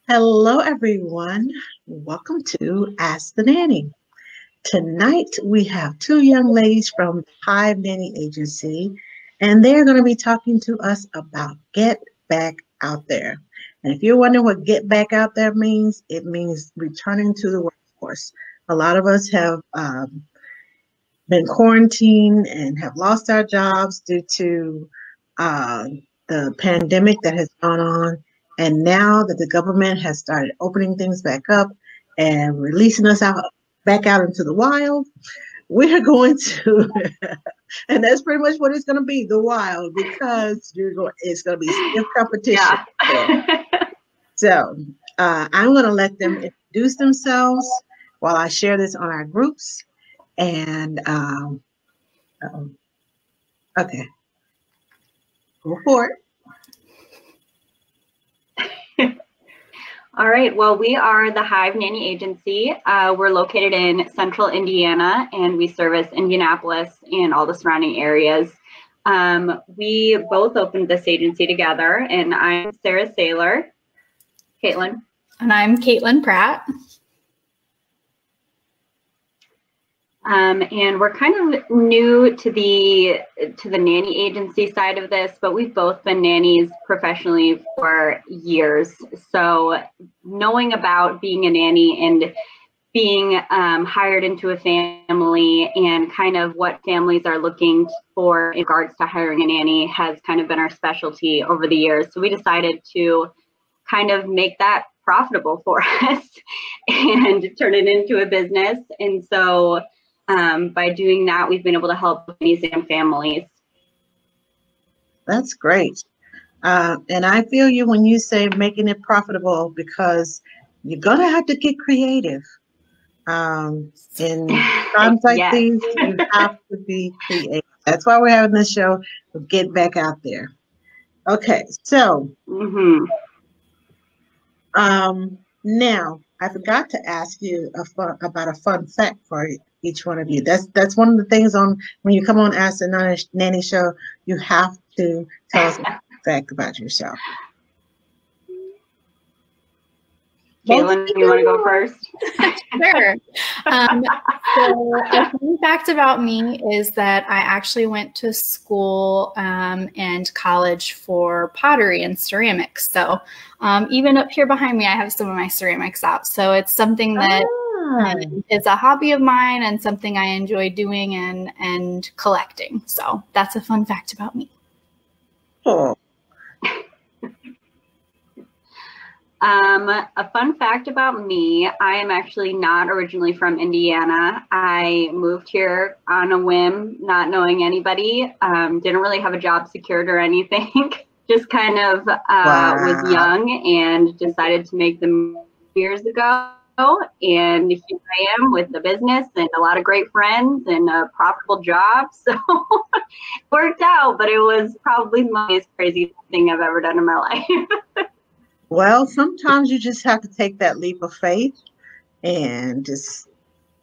Hello, everyone. Welcome to Ask the Nanny. Tonight, we have two young ladies from Hive Nanny Agency, and they're going to be talking to us about Get Back Out There. And if you're wondering what Get Back Out There means, it means returning to the workforce. A lot of us have been quarantined and have lost our jobs due to uh, the pandemic that has gone on. And now that the government has started opening things back up and releasing us out back out into the wild, we're going to, and that's pretty much what it's going to be, the wild, because it's going to be stiff competition. Yeah. So I'm going to let them introduce themselves while I share this on our groups. And okay, go for it. All right. Well, we are the Hive Nanny Agency. We're located in central Indiana, and we service Indianapolis and all the surrounding areas. We both opened this agency together, and I'm Sarah Saylor. Caitlin. And I'm Caitlin Pratt. And we're kind of new to the nanny agency side of this, but we've both been nannies professionally for years. So knowing about being a nanny and being hired into a family and kind of what families are looking for in regards to hiring a nanny has kind of been our specialty over the years. So we decided to kind of make that profitable for us and turn it into a business. And so by doing that, we've been able to help families and families. That's great. And I feel you when you say making it profitable, because you're going to have to get creative. In times like Yes. these, you have to be creative. That's why we're having this show, Get Back Out There. Okay, so now I forgot to ask you about a fun fact for each one of you. That's one of the things on when you come on Ask the Nanny Show, you have to tell us a fact about yourself. Caitlin, you want to go first? Sure. So a fun fact about me is that I actually went to school and college for pottery and ceramics. So even up here behind me, I have some of my ceramics out. So it's something that is a hobby of mine and something I enjoy doing and collecting. So that's a fun fact about me. Oh. A fun fact about me, I am actually not originally from Indiana. I moved here on a whim, not knowing anybody, didn't really have a job secured or anything, just kind of was young and decided to make the move years ago. And here I am with the business and a lot of great friends and a profitable job. So it worked out, but it was probably the most crazy thing I've ever done in my life. Well, sometimes you just have to take that leap of faith and just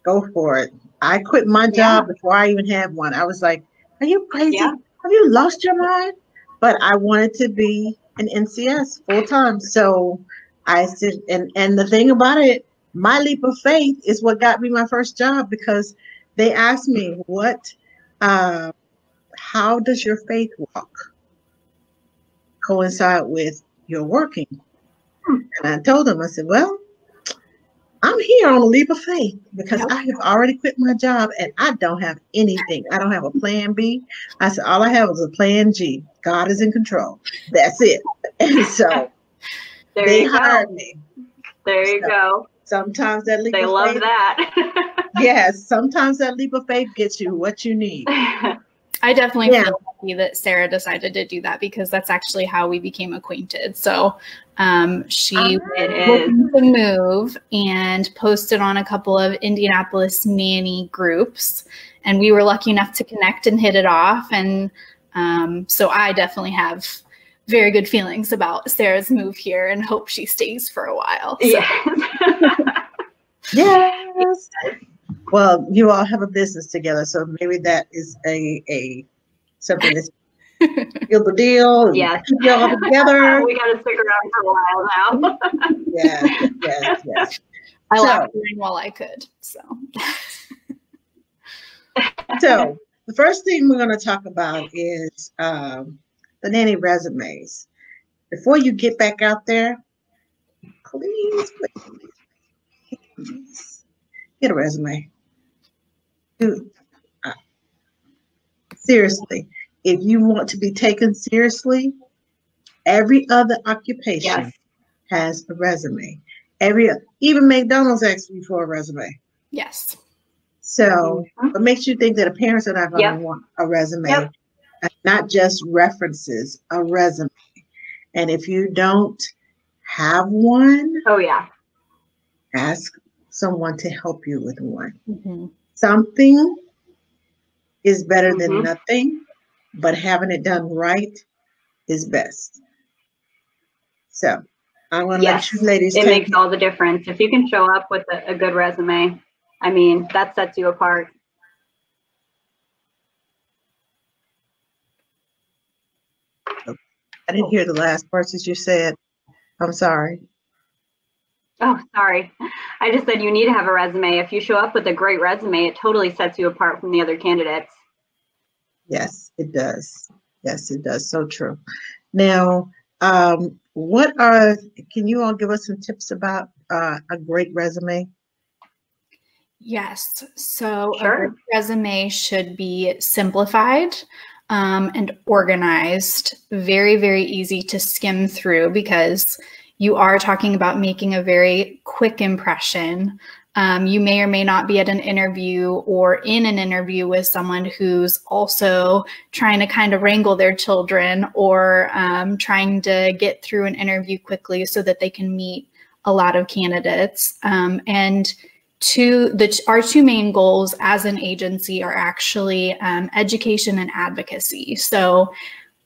go for it. I quit my job before I even had one. I was like, are you crazy? Yeah. Have you lost your mind? But I wanted to be an NCS full time. So I said, and the thing about it, my leap of faith is what got me my first job, because they asked me, how does your faith walk coincide with your working? And I told them, I said, well, I'm here on a leap of faith because I have already quit my job and I don't have anything. I don't have a plan B. I said, all I have is a plan G. God is in control. That's it. And so they hired me. There you go. Sometimes that leap of faith. They love that. Yes, sometimes that leap of faith gets you what you need. I definitely feel lucky that Sarah decided to do that, because that's actually how we became acquainted. So she looking to move and posted on a couple of Indianapolis nanny groups, and we were lucky enough to connect and hit it off. And so I definitely have very good feelings about Sarah's move here and hope she stays for a while. So. Yes. Well, you all have a business together, so maybe that is a something that's Seal the deal. Yes. Keep you all together. We got to stick around for a while now. Yes. I laughed while I could. So the first thing we're going to talk about is the nanny resumes. Before you get back out there, please get a resume. Seriously, if you want to be taken seriously, every other occupation has a resume. Even McDonald's asks you for a resume. Yes. So what makes you think that the parents are not going to want a resume? Not just references, a resume. And if you don't have one, ask someone to help you with one. Something is better than nothing, but having it done right is best. So I'm going to let you ladies it makes all the difference. If you can show up with a good resume, I mean, that sets you apart. I didn't hear the last words you said. I'm sorry. Oh, sorry. I just said you need to have a resume. If you show up with a great resume, it totally sets you apart from the other candidates. Yes, it does. Yes, it does. So true. Now, can you all give us some tips about a great resume? Yes. So a great resume should be simplified and organized, very, very easy to skim through because you are talking about making a very quick impression. You may or may not be at an interview or in an interview with someone who's also trying to kind of wrangle their children or trying to get through an interview quickly so that they can meet a lot of candidates. And our two main goals as an agency are actually education and advocacy. So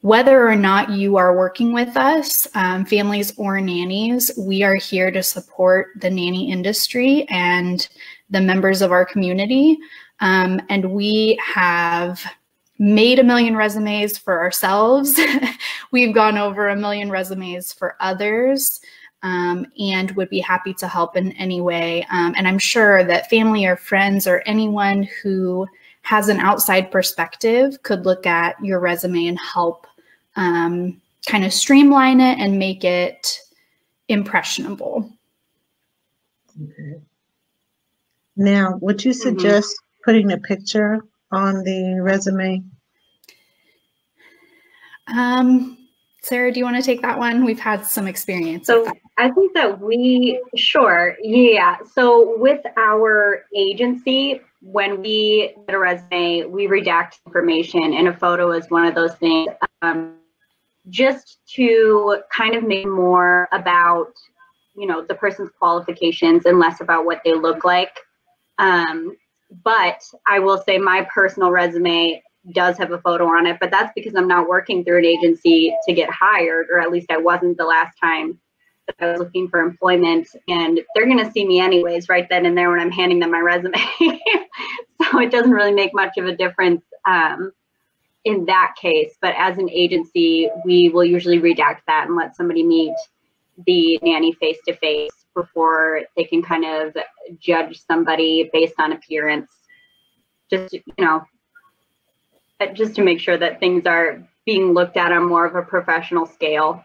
whether or not you are working with us, families or nannies, we are here to support the nanny industry and the members of our community. And we have made 1 million resumes for ourselves. We've gone over 1 million resumes for others. And would be happy to help in any way. And I'm sure that family or friends or anyone who has an outside perspective could look at your resume and help kind of streamline it and make it impressionable. Okay. Now, would you suggest putting a picture on the resume? Sarah, do you want to take that one? We've had some experience. So I think that So with our agency, when we get a resume, we redact information, and a photo is one of those things, just to kind of make more about, the person's qualifications and less about what they look like. But I will say my personal resume does have a photo on it, but that's because I'm not working through an agency to get hired, or at least I wasn't the last time that I was looking for employment, and they're going to see me anyways right then and there when I'm handing them my resume. So it doesn't really make much of a difference in that case. But as an agency, we will usually redact that and let somebody meet the nanny face to face before they can kind of judge somebody based on appearance. Just to make sure that things are being looked at on more of a professional scale.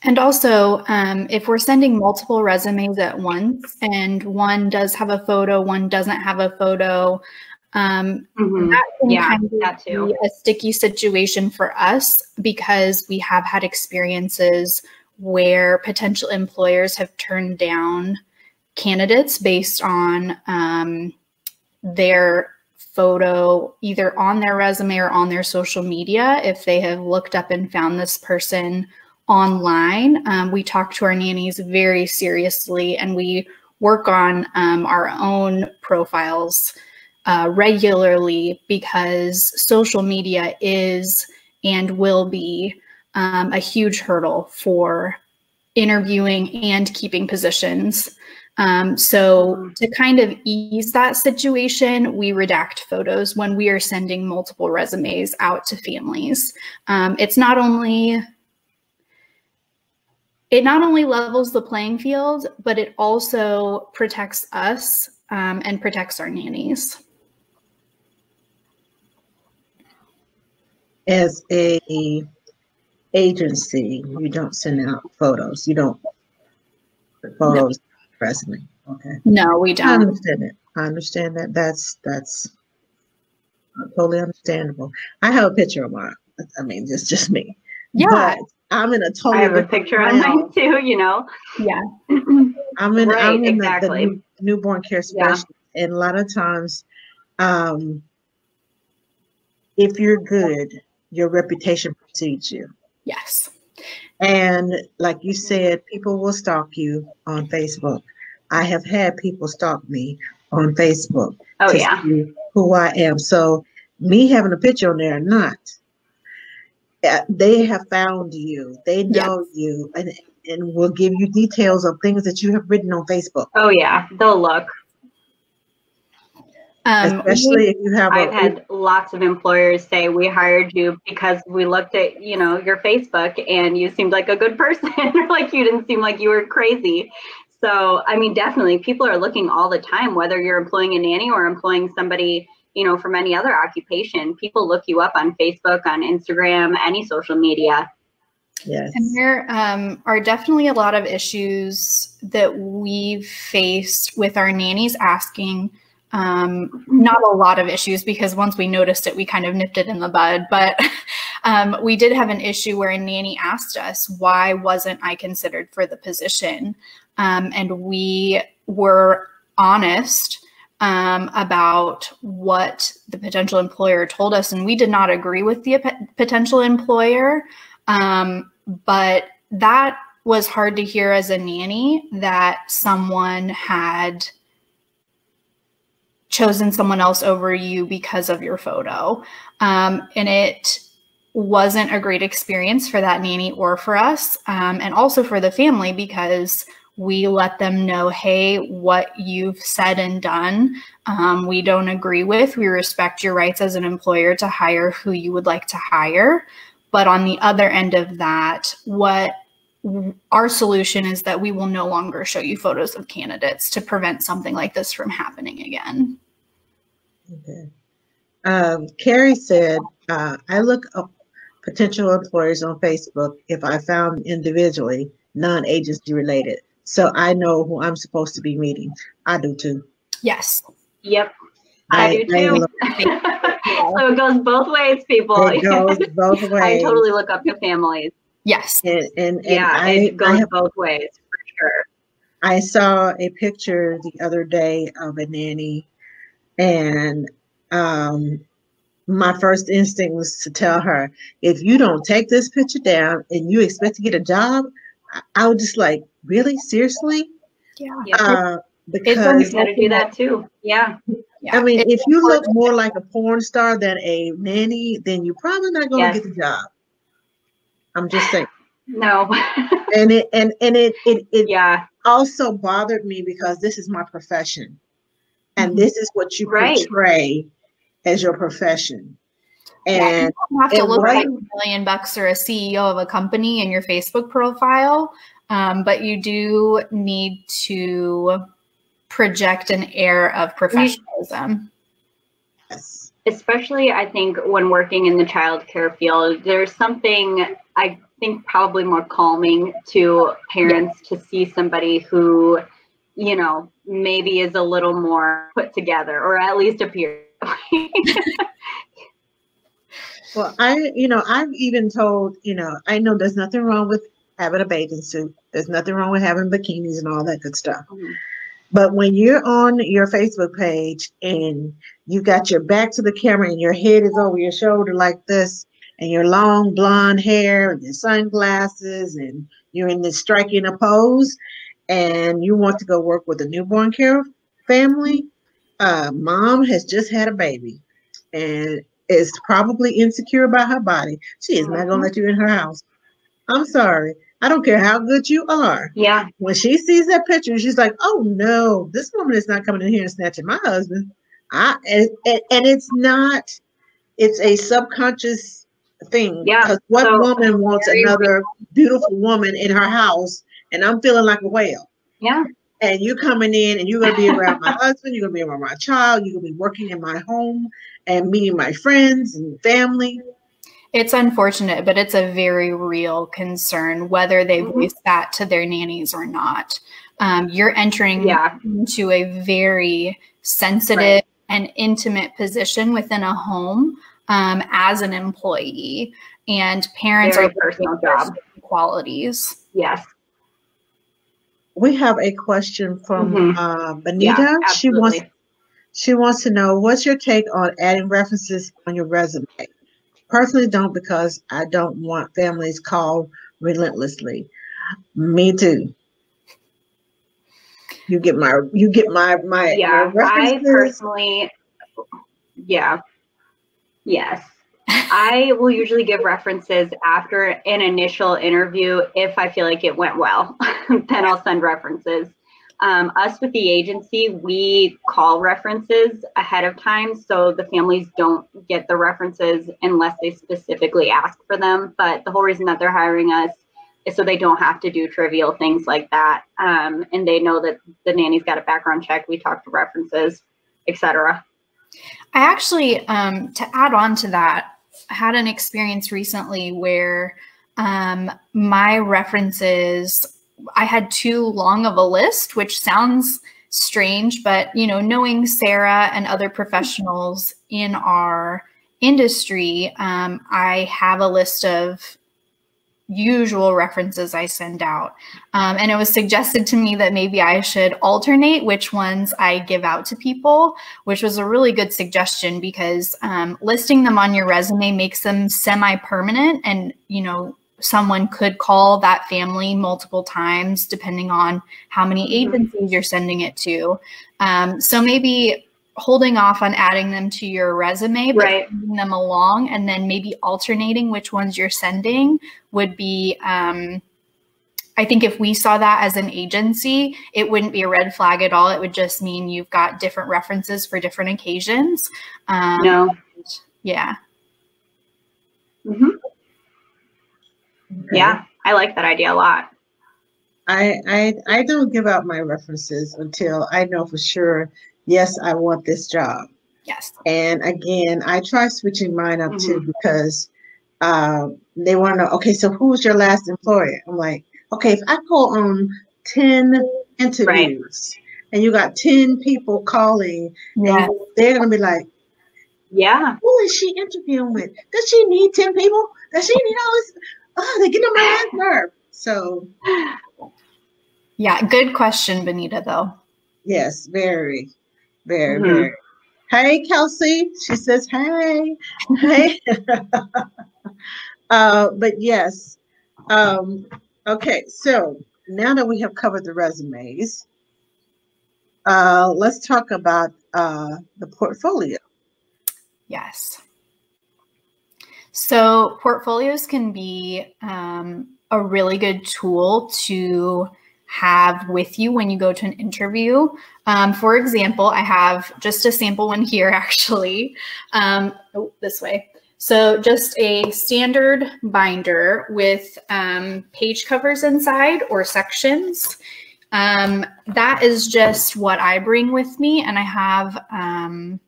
And also, if we're sending multiple resumes at once and one does have a photo, one doesn't have a photo, that can kind of be a sticky situation for us because we have had experiences where potential employers have turned down candidates based on their photo either on their resume or on their social media. If they have looked up and found this person online, we talk to our nannies very seriously, and we work on our own profiles regularly because social media is and will be a huge hurdle for interviewing and keeping positions. So to kind of ease that situation, we redact photos when we are sending multiple resumes out to families. It not only levels the playing field, but it also protects us and protects our nannies. As a agency, you don't send out photos. You don't photos resume. Okay. No, we don't. I understand it. I understand that. That's totally understandable. I have a picture of mine. I mean, it's just me. Yeah. But I'm in a totally. I have a picture on mine too. You know. Yeah. I'm in exactly. the newborn care specialist, and a lot of times, if you're good, your reputation precedes you. Yes. And like you said, people will stalk you on Facebook. I have had people stalk me on Facebook to see who I am. So me having a picture on there or not, they have found you. They know you and will give you details of things that you have written on Facebook. Oh yeah, they'll look. Especially if you have. I've had lots of employers say, we hired you because we looked at, you know, your Facebook and you seemed like a good person. Like you didn't seem like you were crazy. So, I mean, definitely people are looking all the time, whether you're employing a nanny or employing somebody, you know, from any other occupation. People look you up on Facebook, on Instagram, any social media. Yes. And there are definitely a lot of issues that we've faced with our nannies asking. Not a lot of issues, because once we noticed it, we kind of nipped it in the bud. But we did have an issue where a nanny asked us, why wasn't I considered for the position? And we were honest about what the potential employer told us. And we did not agree with the potential employer. But that was hard to hear as a nanny, that someone had chosen someone else over you because of your photo. And it wasn't a great experience for that nanny or for us, and also for the family, because we let them know, hey, what you've said and done, we don't agree with. We respect your rights as an employer to hire who you would like to hire. But on the other end of that, what our solution is that we will no longer show you photos of candidates to prevent something like this from happening again. Okay. Carrie said, I look up potential employers on Facebook if I found individually, non-agency related. So I know who I'm supposed to be meeting. I do too. Yes. Yep. I do too. So it goes both ways, people. It goes both ways. I totally look up to families. Yes. And it goes both ways for sure. I saw a picture the other day of a nanny, and my first instinct was to tell her, if you don't take this picture down and you expect to get a job, I was just like, really? Seriously? Yeah. Because you got to do that too. Yeah. I mean, if you look more like a porn star than a nanny, then you're probably not going to get the job. I'm just saying. No. And it also bothered me, because this is my profession, and this is what you portray as your profession. And you don't have to look like $1 million or a CEO of a company in your Facebook profile, but you do need to project an air of professionalism. Yes. Especially, I think, when working in the childcare field, there's something I think probably more calming to parents to see somebody who, you know, maybe is a little more put together, or at least appears. Well, I've even told, I know there's nothing wrong with having a bathing suit. There's nothing wrong with having bikinis and all that good stuff. Mm-hmm. But when you're on your Facebook page and you got your back to the camera and your head is over your shoulder like this, and your long blonde hair and your sunglasses, and you're in this striking a pose, and you want to go work with a newborn care family, mom has just had a baby and is probably insecure about her body. She is not going to let you in her house. I'm sorry. I don't care how good you are. Yeah. When she sees that picture, she's like, "Oh no, this woman is not coming in here and snatching my husband." And it's not. It's a subconscious thing. Yeah. Because what So woman wants another beautiful woman in her house, and I'm feeling like a whale? yeah. And you coming in, and you're gonna be around my husband. You're gonna be around my child. You're gonna be working in my home and meeting my friends and family. It's unfortunate, but it's a very real concern, whether they voice that to their nannies or not. You're entering into a very sensitive and intimate position within a home as an employee, and parents very are personal job qualities. Yes. We have a question from Benita. She wants to know, what's your take on adding references on your resume? Personally, don't, because I don't want families called relentlessly. Me too. You get my my references. I personally, yes. I will usually give references after an initial interview if I feel like it went well. Then I'll send references. Us with the agency, we call references ahead of time, so the families don't get the references unless they specifically ask for them. But the whole reason that they're hiring us is so they don't have to do trivial things like that, and they know that the nanny's got a background check. We talk to references, etc. I actually, to add on to that, I had an experience recently where my references, I had too long of a list, which sounds strange, but knowing Sarah and other professionals in our industry, I have a list of usual references I send out. And it was suggested to me that maybe I should alternate which ones I give out to people, which was a really good suggestion, because listing them on your resume makes them semi-permanent, and someone could call that family multiple times depending on how many agencies you're sending it to. So maybe holding off on adding them to your resume, but sending them along, and then maybe alternating which ones you're sending would be, I think if we saw that as an agency, it wouldn't be a red flag at all. It would just mean you've got different references for different occasions. Yeah. Okay. Yeah, I like that idea a lot. I don't give out my references until I know for sure, yes, I want this job. Yes. And again, I try switching mine up too, because they want to know, okay, so who's your last employer? I'm like, okay, if I go on 10 interviews and you got 10 people calling, and they're going to be like, who is she interviewing with? Does she need 10 people? Does she need all this? Oh, they're getting on my last nerve. So, yeah, good question, Benita, though. Yes, very, very, very. Hey, Kelsey. She says, hey. Hey. But yes. Okay, so now that we have covered the resumes, let's talk about the portfolio. Yes. So portfolios can be a really good tool to have with you when you go to an interview. For example, I have just a sample one here, actually. This way. So just a standard binder with page covers inside, or sections. That is just what I bring with me, and I have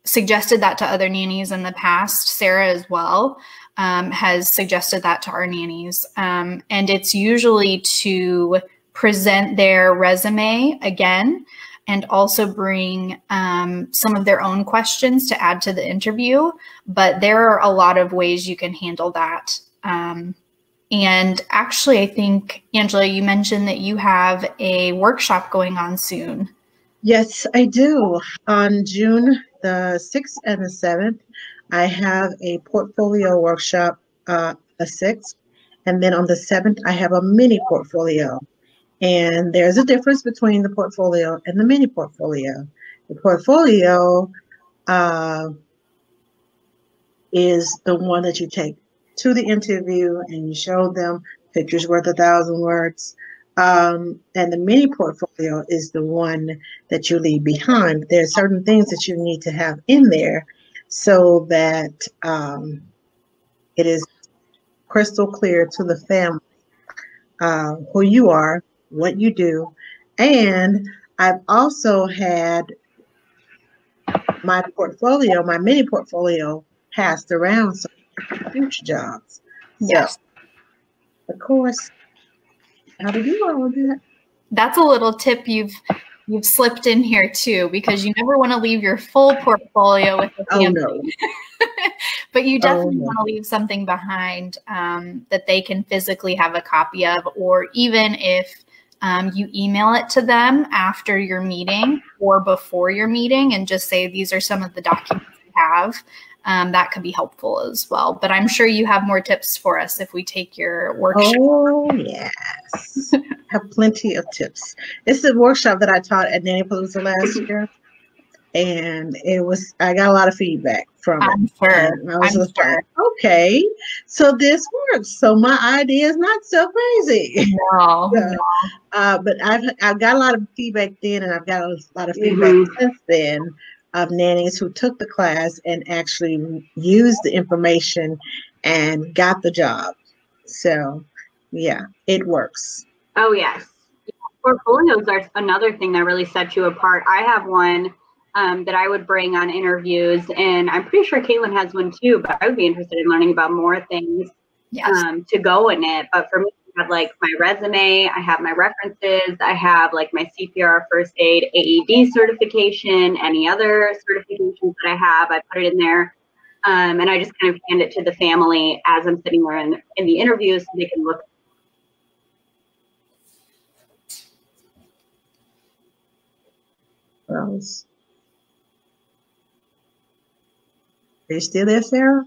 suggested that to other nannies in the past. Sarah as well has suggested that to our nannies. And it's usually to present their resume again, and also bring some of their own questions to add to the interview. But there are a lot of ways you can handle that. And actually, I think, Angela, you mentioned that you have a workshop going on soon. Yes, I do. On June the 6th and the 7th, I have a portfolio workshop, the 6th. And then on the 7th, I have a mini portfolio. And there's a difference between the portfolio and the mini portfolio. The portfolio is the one that you take to the interview and you show them picture's worth 1,000 words. And the mini portfolio is the one that you leave behind. There are certain things that you need to have in there so that it is crystal clear to the family who you are, what you do. And I've also had my portfolio, my mini portfolio, passed around so future jobs. Yes. So, of course, how to do all of that. That's a little tip you've slipped in here too, because you never want to leave your full portfolio with the family. Oh, no. But you definitely want to leave something behind that they can physically have a copy of, or even if you email it to them after your meeting or before your meeting and just say, these are some of the documents we have. That could be helpful as well. But I'm sure you have more tips for us if we take your workshop. Oh, yes. I have plenty of tips. It's a workshop that I taught at Nanny Palooza last year. And I got a lot of feedback from it. I'm sure. And I was just like, okay, so this works. So my idea is not so crazy. No. But I've got a lot of feedback then, and I've got a lot of feedback since then of nannies who took the class and actually used the information and got the job. So, yeah, it works. Oh, yes. Portfolios are another thing that really sets you apart. I have one that I would bring on interviews, and I'm pretty sure Caitlin has one too, but I would be interested in learning about more things to go in it. But for me, I have like my resume, I have my references, I have like my CPR, first aid, AED certification, any other certifications that I put it in there. And I just kind of hand it to the family as I'm sitting there in the interview so they can look. Rose. Are you still there, Sarah?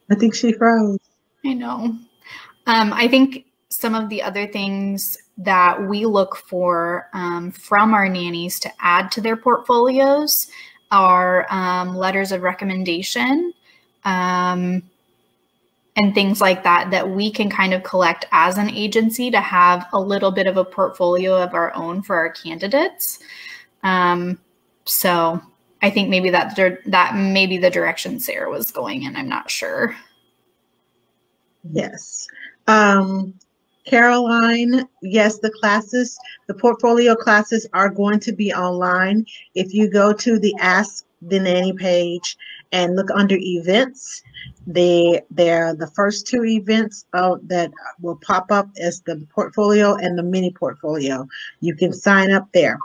I think she froze. I know. I think some of the other things that we look for from our nannies to add to their portfolios are letters of recommendation and things like that we can kind of collect as an agency to have a little bit of a portfolio of our own for our candidates. So I think maybe that may be the direction Sarah was going in. I'm not sure. Yes. Caroline, yes, the portfolio classes are going to be online. If you go to the Ask the Nanny page and look under events, they're the first two events that will pop up as the portfolio and the mini portfolio. You can sign up there.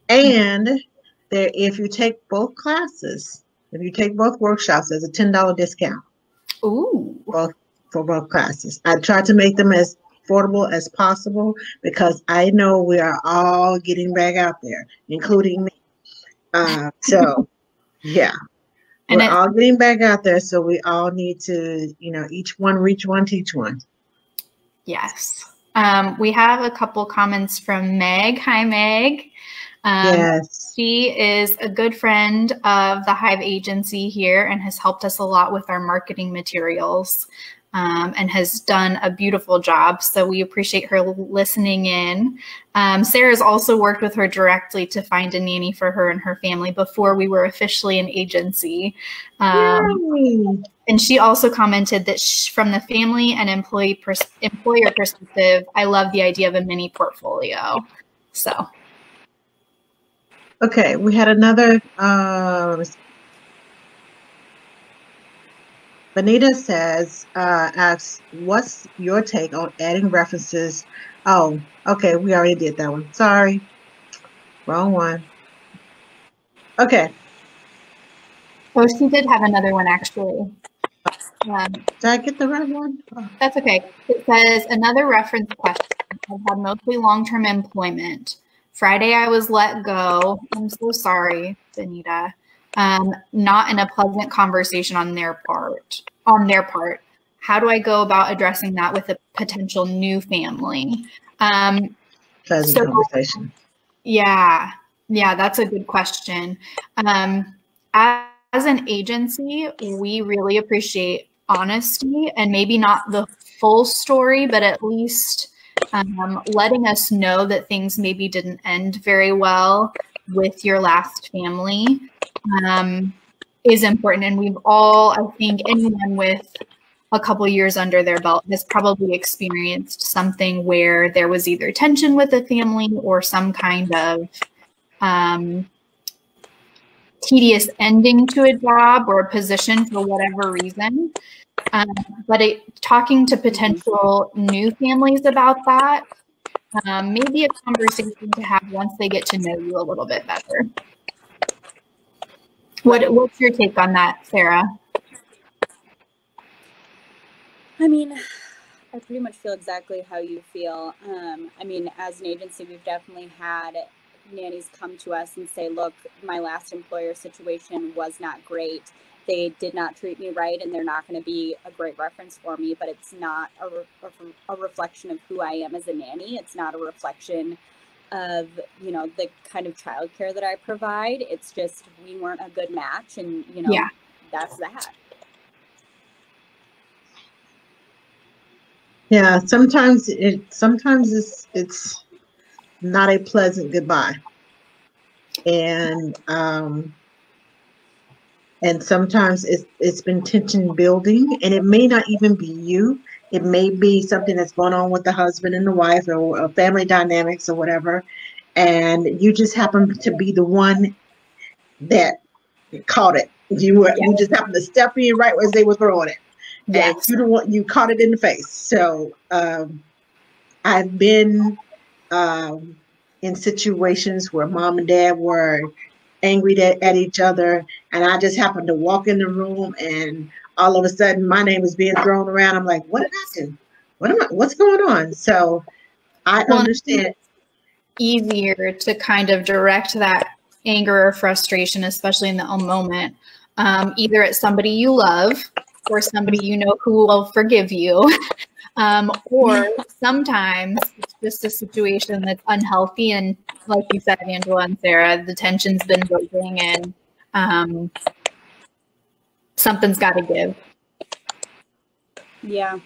And if you take both classes, if you take both workshops, there's a $10 discount. Ooh. For both classes. I tried to make them as affordable as possible because I know we are all getting back out there, including me. So, yeah, we're all getting back out there. So we all need to, each one reach one, teach one. Yes. We have a couple comments from Meg. Hi, Meg. Yes. She is a good friend of the Hive Agency here and has helped us a lot with our marketing materials and has done a beautiful job. So we appreciate her listening in. Sarah's also worked with her directly to find a nanny for her and her family before we were officially an agency. And she also commented that from the family and employer perspective, I love the idea of a mini portfolio. So. Okay, we had another, Benita asks, what's your take on adding references? Oh, okay, we already did that one. Sorry, wrong one. Okay. Oh, she did have another one, actually. Did I get the right one? Oh. That's okay. It says, another reference question. I've had mostly long-term employment. Friday, I was let go. I'm so sorry, Benita. Not in a pleasant conversation on their part. How do I go about addressing that with a potential new family? Pleasant conversation. Yeah, that's a good question. As an agency, we really appreciate honesty, and maybe not the full story, but at least letting us know that things maybe didn't end very well with your last family is important. And we've all, I think anyone with a couple years under their belt has probably experienced something where there was either tension with a family or some kind of tedious ending to a job or a position for whatever reason. But talking to potential new families about that may be a conversation to have once they get to know you a little bit better. What's your take on that, Sarah? I mean, I pretty much feel exactly how you feel. I mean, as an agency, we've definitely had nannies come to us and say, look, my last employer situation was not great. They did not treat me right, and they're not going to be a great reference for me, but it's not a reflection of who I am as a nanny. It's not a reflection of, you know, the kind of childcare that I provide. It's just, we weren't a good match, and, you know, that's that. Yeah, sometimes it's not a pleasant goodbye, and sometimes it's been tension building, and it may not even be you. It may be something that's going on with the husband and the wife, or family dynamics or whatever, and you just happen to be the one that caught it. You just happened to step in right as they were throwing it. Yes. And you caught it in the face. So I've been in situations where mom and dad were angry at each other, and I just happened to walk in the room, and all of a sudden my name is being thrown around. I'm like, what did I do? What's going on? So I understand. It's easier to kind of direct that anger or frustration, especially in the moment, either at somebody you love, or somebody you know who will forgive you, or sometimes it's just a situation that's unhealthy, and like you said, Angela and Sarah, the tension's been building, and something's got to give. Yeah,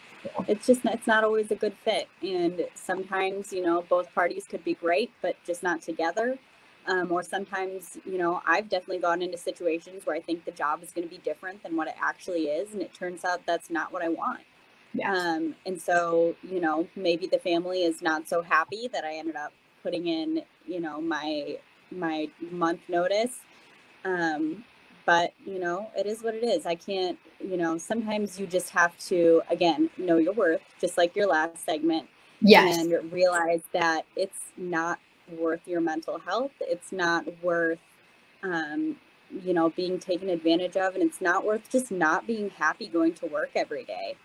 it's not always a good fit, and sometimes, you know, both parties could be great, but just not together. Or sometimes, you know, I've definitely gone into situations where I think the job is going to be different than what it actually is, and it turns out that's not what I want. Yes. And so, you know, maybe the family is not so happy that I ended up putting in, you know, my month notice. But, you know, it is what it is. I can't, you know, sometimes you just have to, again, know your worth, just like your last segment. Yes. And realize that it's not worth your mental health. It's not worth, you know, being taken advantage of, and it's not worth just not being happy going to work every day.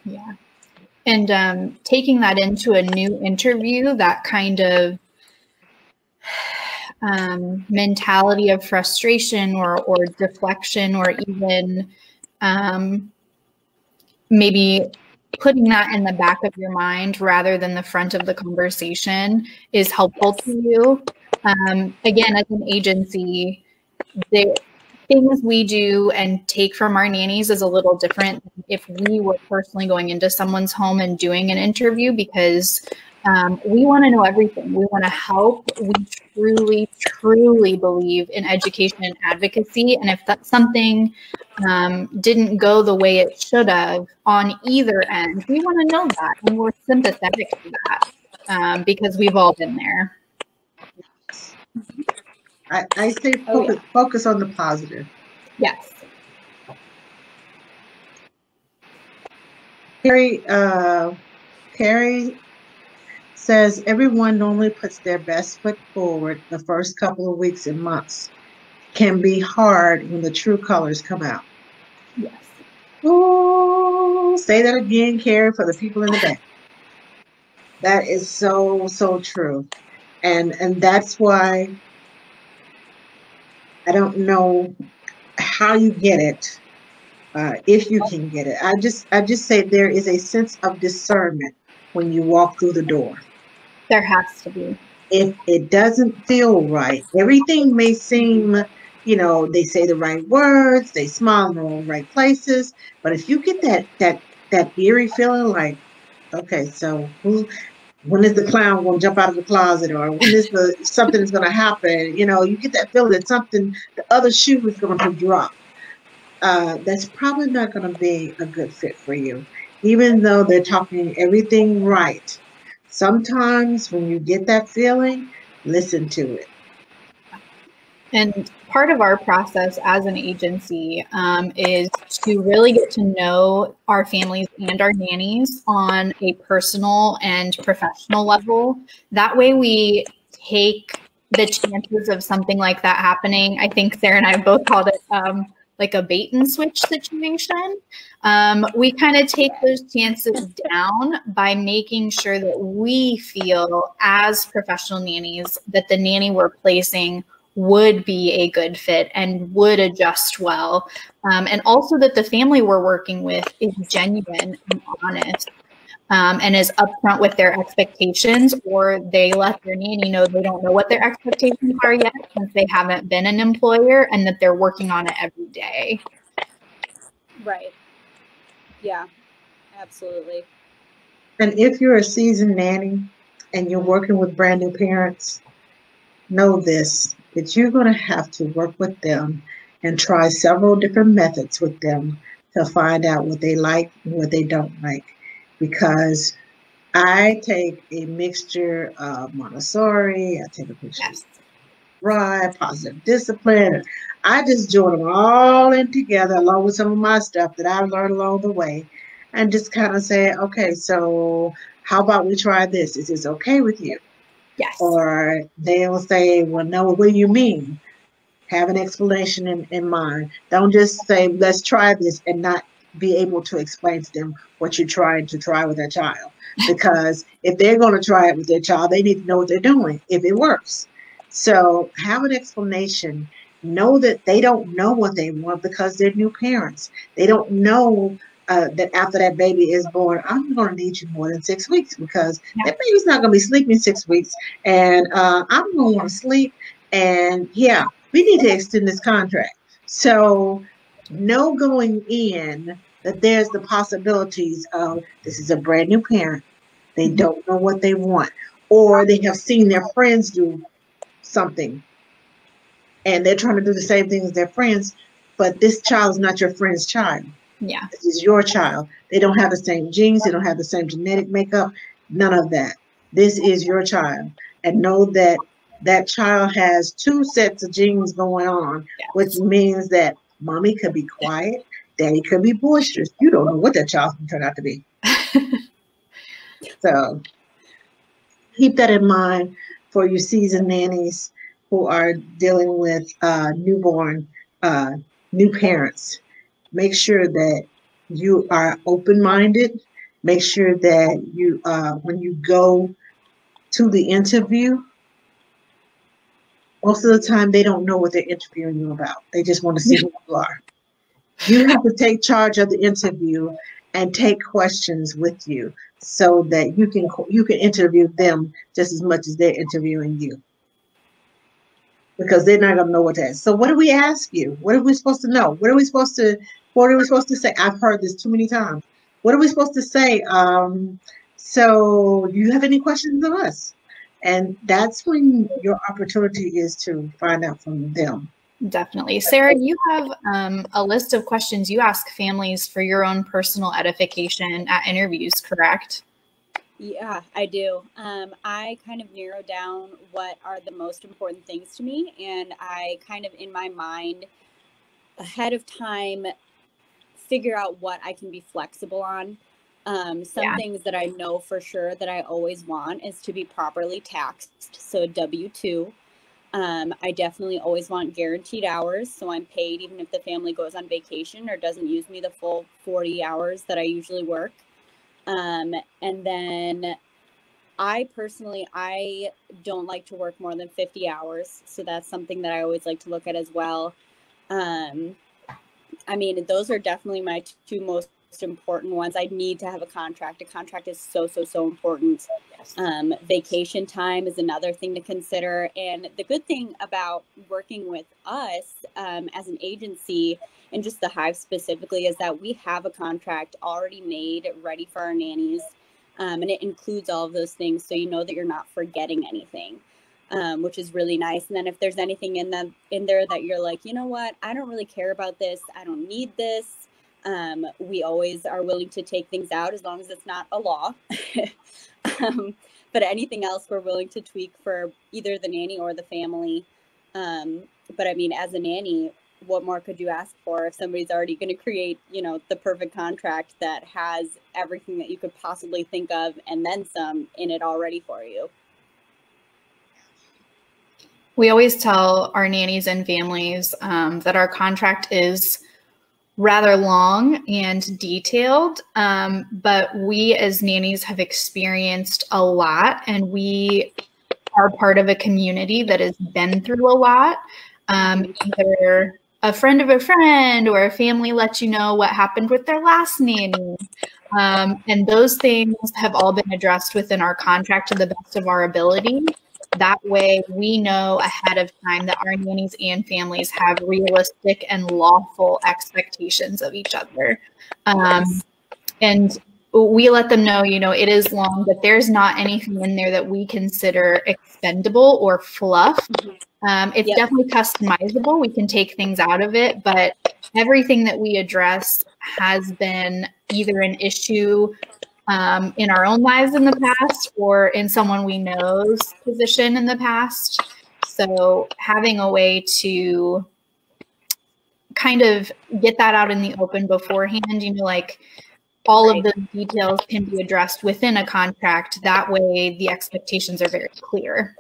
Yeah. And taking that into a new interview, that kind of mentality of frustration or deflection, or even maybe putting that in the back of your mind rather than the front of the conversation is helpful to you. Again, as an agency, the things we do and take from our nannies is a little different than if we were personally going into someone's home and doing an interview, because we want to know everything. We want to help. We truly, truly believe in education and advocacy. And if that's something didn't go the way it should have on either end, we want to know that, and we're sympathetic to that because we've all been there. I say focus on the positive. Yes. Carrie says everyone normally puts their best foot forward the first couple of weeks and months. Can be hard when the true colors come out. Yes. Oh, say that again, Carrie, for the people in the back. That is so, so true. And that's why I don't know how you get it, if you can get it. I just say there is a sense of discernment when you walk through the door. There has to be. If it doesn't feel right, everything may seem you know, they say the right words, they smile in the right places. But if you get that eerie feeling like, okay, so when is the clown going to jump out of the closet, or when is something is going to happen? You know, you get that feeling that something, the other shoe is going to drop. That's probably not going to be a good fit for you, even though they're talking everything right. Sometimes when you get that feeling, listen to it. And part of our process as an agency is to really get to know our families and our nannies on a personal and professional level. That way we take the chances of something like that happening. I think Sarah and I both called it like a bait and switch situation. We kind of take those chances down by making sure that we feel as professional nannies that the nanny we're placing would be a good fit and would adjust well. And also that the family we're working with is genuine and honest and is upfront with their expectations, or they let their nanny know they don't know what their expectations are yet since they haven't been an employer, and that they're working on it every day. Right. Yeah, absolutely. And if you're a seasoned nanny and you're working with brand new parents, know this, that you're going to have to work with them and try several different methods with them to find out what they like and what they don't like. Because I take a mixture of Montessori, I take a mixture of Ride, positive discipline. I just join them all in together along with some of my stuff that I've learned along the way, and just kind of say, okay, so how about we try this? Is this okay with you? Yes. Or they'll say, well, no, what do you mean? Have an explanation in mind. Don't just say, let's try this, and not be able to explain to them what you're trying to try with their child. Because if they're going to try it with their child, they need to know what they're doing, if it works. So have an explanation. Know that they don't know what they want because they're new parents. They don't know that after that baby is born, I'm going to need you more than 6 weeks, because that baby's not going to be sleeping 6 weeks, and I'm going to want to sleep. And yeah, we need to extend this contract. So know going in that there's the possibilities of, this is a brand new parent. They don't know what they want, or they have seen their friends do something and they're trying to do the same thing as their friends, but this child is not your friend's child. Yeah. This is your child. They don't have the same genes. They don't have the same genetic makeup. None of that. This is your child. And know that that child has two sets of genes going on, which means that mommy could be quiet, daddy could be boisterous. You don't know what that child's going to turn out to be. So keep that in mind for your seasoned nannies who are dealing with newborn, new parents. Make sure that you are open-minded. Make sure that you, when you go to the interview, most of the time they don't know what they're interviewing you about. They just want to see who you are. You have to take charge of the interview and take questions with you so that you can interview them just as much as they're interviewing you. Because they're not going to know what to ask. So what do we ask you? What are we supposed to know? What are we supposed to say? I've heard this too many times. What are we supposed to say? So do you have any questions of us? And that's when your opportunity is to find out from them. Definitely. Sarah, you have a list of questions you ask families for your own personal edification at interviews, correct? Yeah, I do. I kind of narrow down what are the most important things to me, and I kind of, in my mind, ahead of time, figure out what I can be flexible on. Some things that I know for sure that I always want is to be properly taxed, so W-2. I definitely always want guaranteed hours, so I'm paid even if the family goes on vacation or doesn't use me the full 40 hours that I usually work. And then I personally don't like to work more than 50 hours. So that's something that I always like to look at as well. I mean, those are definitely my two most important ones. I need to have a contract. A contract is so important. Yes. Vacation time is another thing to consider. And the good thing about working with us as an agency, and just the Hive specifically, is that we have a contract already made, ready for our nannies. And it includes all of those things, so you know that you're not forgetting anything, which is really nice. And then if there's anything in there that you're like, you know what, I don't really care about this, I don't need this, we always are willing to take things out as long as it's not a law. But anything else we're willing to tweak for either the nanny or the family. But I mean, as a nanny, what more could you ask for if somebody's already going to create, you know, the perfect contract that has everything that you could possibly think of and then some in it already for you? We always tell our nannies and families that our contract is rather long and detailed, but we as nannies have experienced a lot, and we are part of a community that has been through a lot. Either a friend of a friend or a family let you know what happened with their last nanny. And those things have all been addressed within our contract to the best of our ability. That way we know ahead of time that our nannies and families have realistic and lawful expectations of each other. And we let them know, you know, it is long, but there's not anything in there that we consider expendable or fluff. It's definitely customizable. We can take things out of it, but everything that we address has been either an issue in our own lives in the past or in someone we know's position in the past. So having a way to kind of get that out in the open beforehand, you know, like all of the details can be addressed within a contract. That way the expectations are very clear.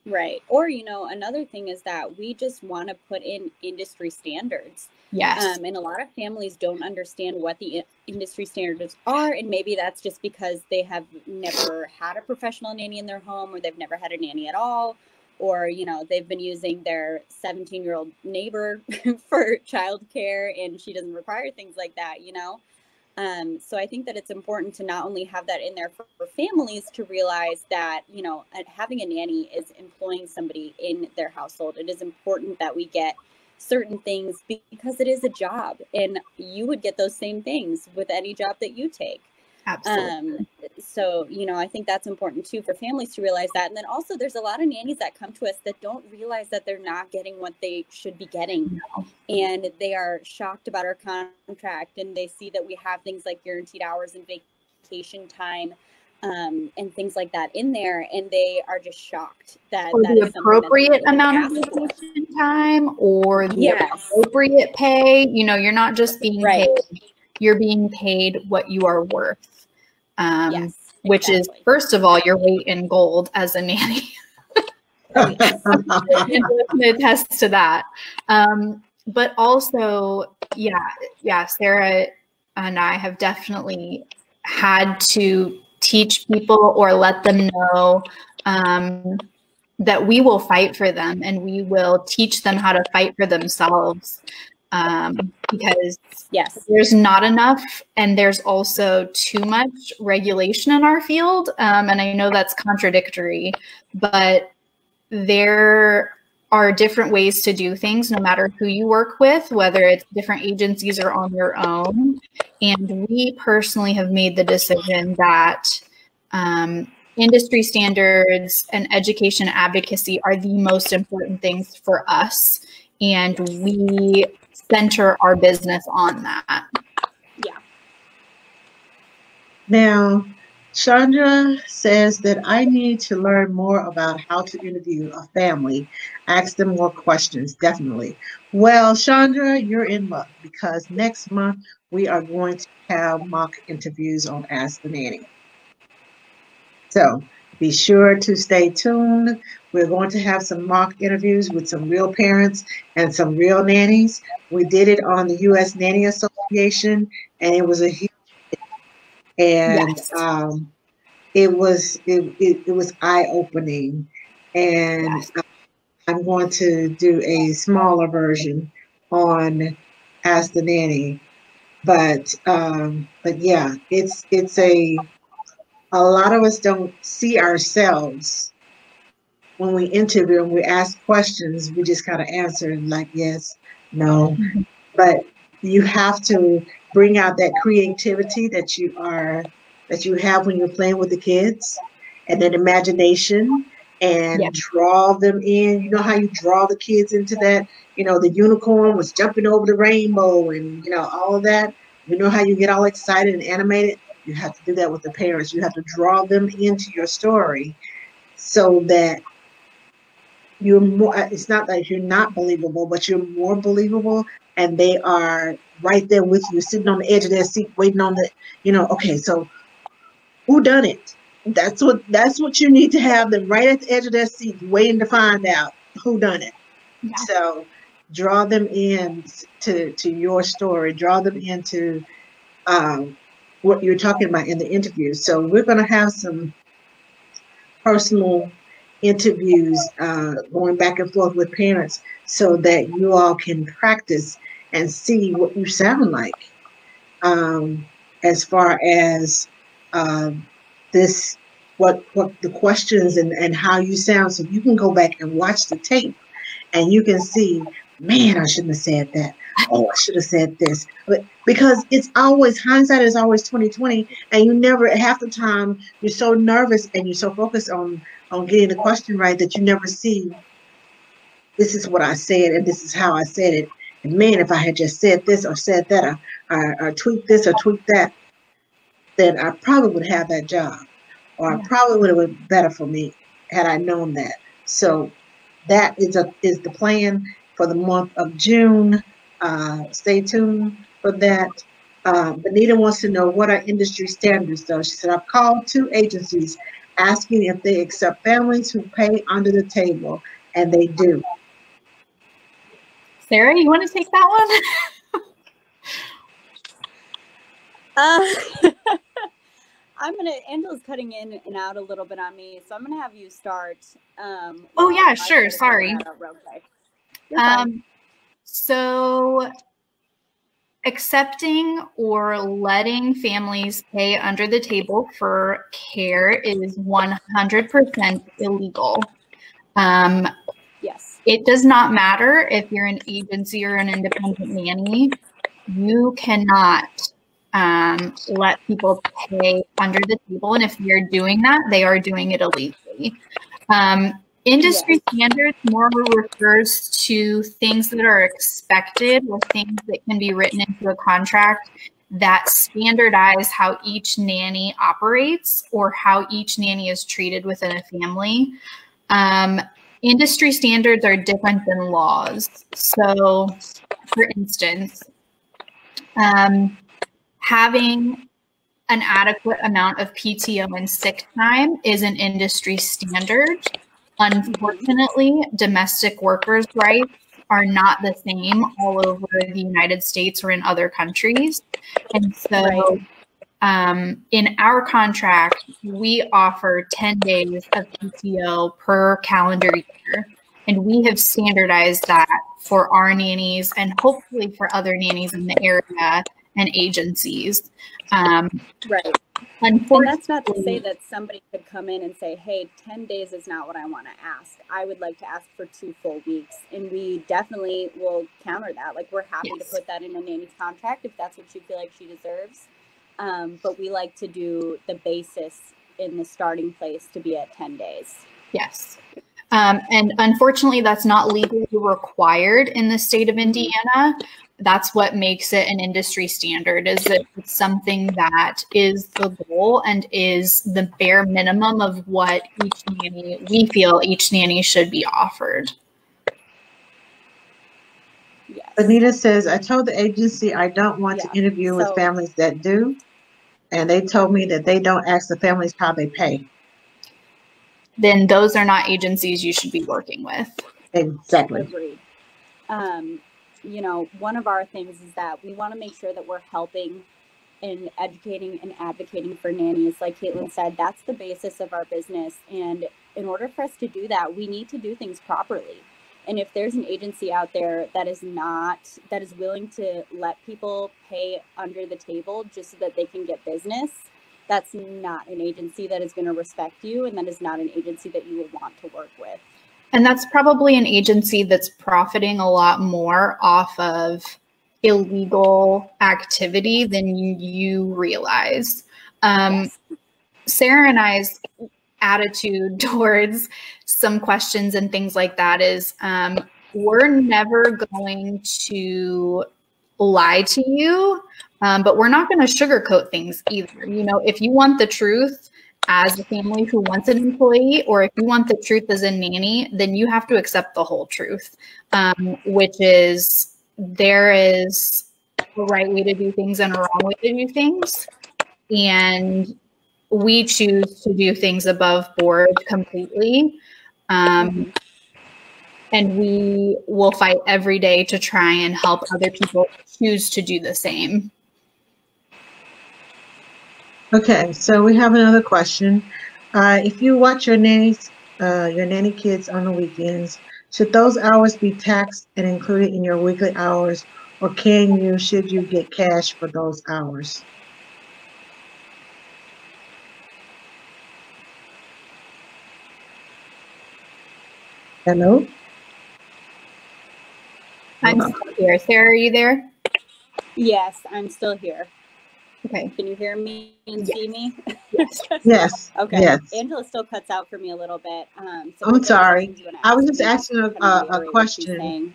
Right. Or, you know, another thing is that we just want to put in industry standards. Yes. And a lot of families don't understand what the industry standards are. And maybe that's just because they have never had a professional nanny in their home, or they've never had a nanny at all. Or, you know, they've been using their 17-year-old neighbor for childcare, and she doesn't require things like that, you know? So I think that it's important to not only have that in there for families to realize that, you know, having a nanny is employing somebody in their household. It is important that we get certain things because it is a job, and you would get those same things with any job that you take. Absolutely. So, you know, I think that's important too for families to realize that. And then also there's a lot of nannies that come to us that don't realize that they're not getting what they should be getting. No. And they are shocked about our contract, and they see that we have things like guaranteed hours and vacation time and things like that in there. And they are just shocked that or that the is appropriate amount of vacation time or the appropriate pay. You know, you're not just being paid, you're being paid what you are worth. Which is, first of all, your weight in gold as a nanny. I can attest to that. But also, Sarah and I have definitely had to teach people or let them know that we will fight for them, and we will teach them how to fight for themselves. Because there's not enough, and there's also too much regulation in our field. And I know that's contradictory, but there are different ways to do things no matter who you work with, whether it's different agencies or on your own. And we personally have made the decision that industry standards and education advocacy are the most important things for us. And we center our business on that. Yeah. Now, Chandra says that I need to learn more about how to interview a family. Ask them more questions, definitely. Well, Chandra, you're in luck, because next month we are going to have mock interviews on Ask the Nanny. So be sure to stay tuned. We're going to have some mock interviews with some real parents and some real nannies. We did it on the U.S. Nanny Association, and it was a huge hit. And it was eye-opening. And I'm going to do a smaller version on Ask the Nanny But yeah, it's a lot of us don't see ourselves when we interview and we ask questions. We just kind of answer like yes, no. Mhm. But you have to bring out that creativity that you have when you're playing with the kids, and that imagination, Yeah. and draw them in. You know how you draw the kids into that. The unicorn was jumping over the rainbow, and all of that. You know how you get all excited and animated. You have to do that with the parents. You have to draw them into your story so that you're more. It's not like you're not believable, but you're more believable, and they are right there with you, sitting on the edge of their seat, waiting on okay, so who done it? That's what you need to have them right at the edge of their seat, waiting to find out who done it. Yeah. So draw them in to your story, draw them into what you're talking about in the interview. So we're going to have some personal interviews going back and forth with parents so that you all can practice and see what you sound like, as far as this what the questions and how you sound, so you can go back and watch the tape and you can see, man, I shouldn't have said that. Oh, I should have said this. But because it's always, hindsight is always 2020, and you never, half the time you're so nervous and you're so focused on getting the question right that you never see, this is what I said and this is how I said it. And man, if I had just said this or said that, or tweaked this or tweaked that, then I probably would have that job, or I probably would have been better for me had I known that. So that is the plan for the month of June. Stay tuned for that. Benita wants to know, what are industry standards, though. She said, I've called 2 agencies asking if they accept families who pay under the table, and they do. Sarah, you want to take that one? Angela's cutting in and out a little bit on me, so I'm gonna have you start. Oh yeah, sure. Sorry. So accepting or letting families pay under the table for care is 100% illegal. Yes. It does not matter if you're an agency or an independent nanny. You cannot let people pay under the table. And if you're doing that, they are doing it illegally. Industry standards more refers to things that are expected or things that can be written into a contract that standardize how each nanny operates or how each nanny is treated within a family. Industry standards are different than laws. So, for instance, having an adequate amount of PTO and sick time is an industry standard. Unfortunately, domestic workers' rights are not the same all over the United States or in other countries. And so in our contract, we offer 10 days of PTO per calendar year. And we have standardized that for our nannies and hopefully for other nannies in the area and agencies. Right. And that's not to say that somebody could come in and say, hey, 10 days is not what I want to ask. I would like to ask for 2 full weeks. And we definitely will counter that. Like, we're happy to put that in a nanny's contract if that's what you feel like she deserves. But we like to do the basis in the starting place to be at 10 days. Yes. And unfortunately, that's not legally required in the state of Indiana. That's what makes it an industry standard, is that it's something that is the goal and is the bare minimum of what we feel each nanny should be offered. Yes. Anita says, I told the agency I don't want to interview with families that do, and they told me that they don't ask the families how they pay. Then those are not agencies you should be working with. Exactly. Agreed. You know, one of our things is that we want to make sure that we're helping and educating and advocating for nannies. Like Caitlin said, that's the basis of our business. And in order for us to do that, we need to do things properly. And if there's an agency out there that is willing to let people pay under the table just so that they can get business, that's not an agency that is going to respect you, and that is not an agency that you would want to work with. And that's probably an agency that's profiting a lot more off of illegal activity than you realize. Yes. Sarah and I's attitude towards some questions and things like that is we're never going to lie to you, but we're not going to sugarcoat things either. You know, if you want the truth as a family who wants an employee, or if you want the truth as a nanny, then you have to accept the whole truth, which is there is a right way to do things and a wrong way to do things. And we choose to do things above board completely. And we will fight every day to try and help other people choose to do the same. Okay, so we have another question. If you watch your nanny kids on the weekends, should those hours be taxed and included in your weekly hours, or should you get cash for those hours? Hello? I'm still here. Sarah, are you there? Yes, I'm still here. Okay. Can you hear me and see me? Yes. Yes. Okay. Yes. Angela still cuts out for me a little bit. So I'm sorry. I was just asking a question.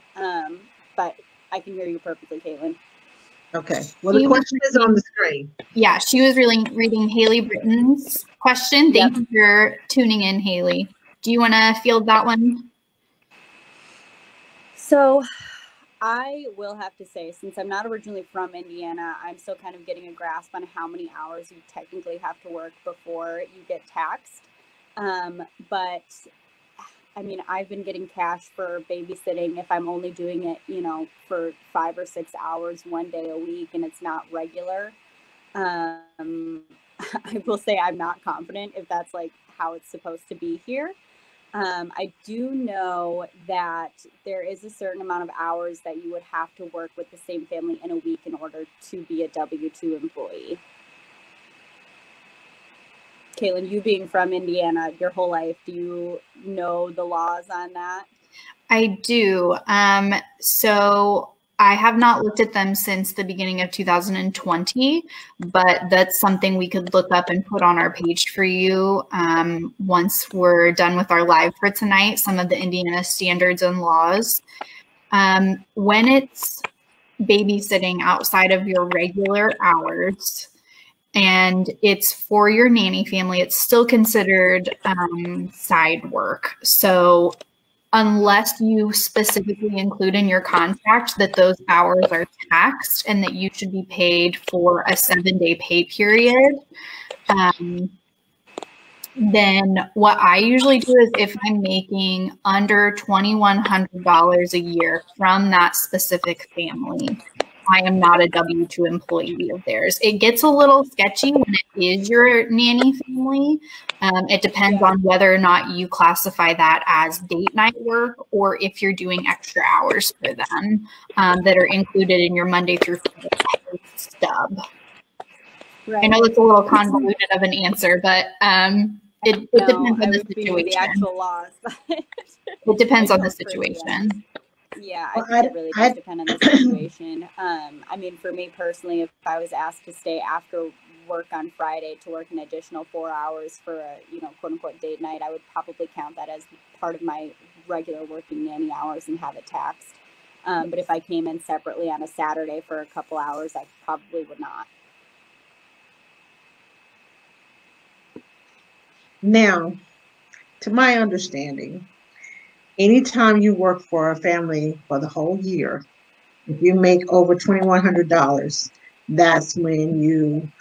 But I can hear you perfectly, Caitlin. Okay. Well, the question is on the screen. Yeah, she was reading Haley Britton's question. Thank you for tuning in, Haley. Do you want to field that one? So I will have to say, since I'm not originally from Indiana, I'm still kind of getting a grasp on how many hours you technically have to work before you get taxed. But I mean, I've been getting cash for babysitting if I'm only doing it, you know, for 5 or 6 hours one day a week, and it's not regular. I will say I'm not confident if that's like how it's supposed to be here. I do know that there is a certain amount of hours that you would have to work with the same family in a week in order to be a W-2 employee. Caitlin, you being from Indiana your whole life, do you know the laws on that? I do. So I have not looked at them since the beginning of 2020, but that's something we could look up and put on our page for you once we're done with our live for tonight, some of the Indiana standards and laws. When it's babysitting outside of your regular hours, and it's for your nanny family, it's still considered side work. So unless you specifically include in your contract that those hours are taxed and that you should be paid for a 7-day pay period, then what I usually do is if I'm making under $2,100 a year from that specific family, I am not a W-2 employee of theirs. It gets a little sketchy when it is your nanny family. It depends on whether or not you classify that as date night work or if you're doing extra hours for them that are included in your Monday through Friday stub. Right. I know it's a little convoluted of an answer, but it depends on the situation. The actual laws. It depends on the situation. Yeah, I think it really does depend on the situation. I mean, for me personally, if I was asked to stay after work on Friday to work an additional 4 hours for a, you know, quote unquote date night, I would probably count that as part of my regular working nanny hours and have it taxed. But if I came in separately on a Saturday for a couple hours, I probably would not. Now, to my understanding, anytime you work for a family for the whole year, if you make over $2,100, that's when you